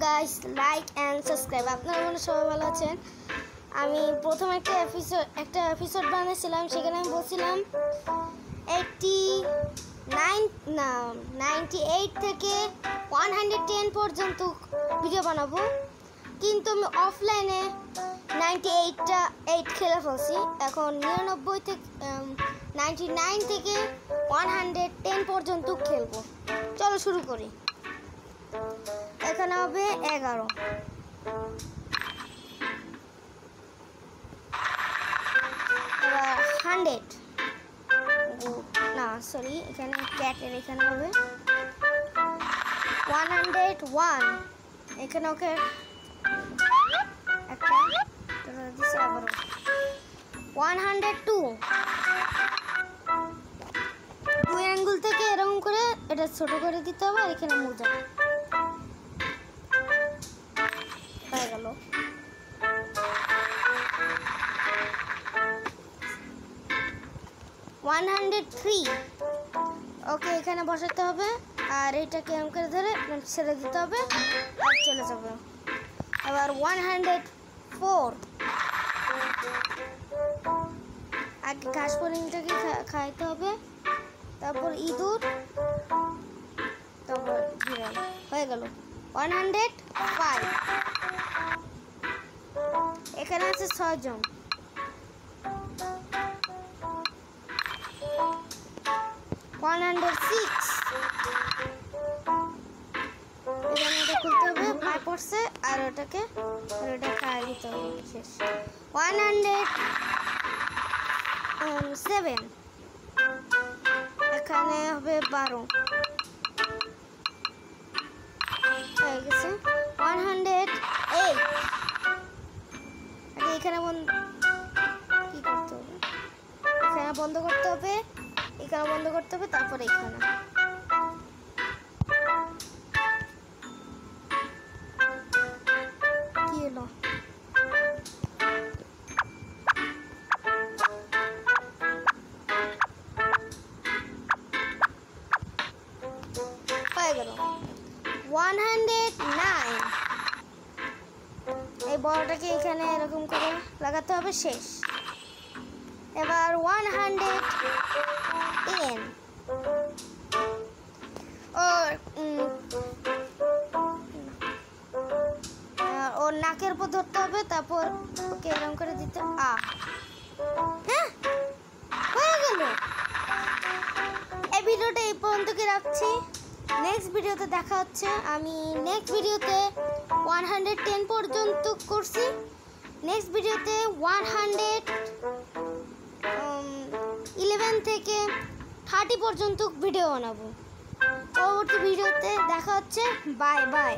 Guys, like and subscribe. আপনারা মনে সবাই ভালো আছেন। আমি প্রথম একটা এপিসোড বানিয়েছিলাম, সেখানে আমি বলছিলাম 98 থেকে 110 পর্যন্ত ভিডিও বানাবো, কিন্তু আমি অফলাইনে 98 খেলে ফেলছি। এখন 99 থেকে 110 পর্যন্ত খেলবো। চলো শুরু করি। এখানে হবে 11, এবার 100 না সরি, এখানে ক্যাটের এখানে হবে 101। এখানে ওকে একটা দিচ্ছে, আবারও 102। দুই অ্যাঙ্গুল থেকে এরকম করে এটা ছোট করে দিতে হবে, আর এখানে মোজা হয়ে গেল। 103। ওকে, এখানে বসাতে হবে, আর এটাকে এরকম করে ধরে ছেড়ে দিতে হবে, আর চলে যাবে। আবার 104। আগে ঘাস ফড়িংটাকে খাইতে হবে, তারপর ইঁদুর, তারপর বিড়াল। হয়ে গেল 105। এখানে আছে 6 জন। 106। এখানে এটা খুলতে হবে, পায়ে পড়ছে, আর ওটা খাইয়ে দিতে হবে। শেষ। 107। এখানে হবে 12 হয়ে গেছে। 108। এখানে কি করতে হবে? এখানে বন্ধ করতে হবে, এখানে বন্ধ করতে হবে, তারপরে এখানে। কি হলো? হয়ে গেল 109। এই বড়টাকে এখানে এরকম করে লাগাতে হবে। শেষ। এবার 110। ওর নাকের উপর ধরতে হবে, তারপর ওকে এরকম করে দিতে। হ্যাঁ, হয়ে গেল। এই ভিডিওটা এই পর্যন্ত কি রাখছি। নেক্সট ভিডিওতে দেখা হচ্ছে। আমি নেক্সট ভিডিওতে 110 পর্যন্ত করছি। নেক্সট ভিডিওতে 111 থেকে 30 পর্যন্ত ভিডিও বানাবো। পরবর্তী ভিডিওতে দেখা হচ্ছে। Bye bye.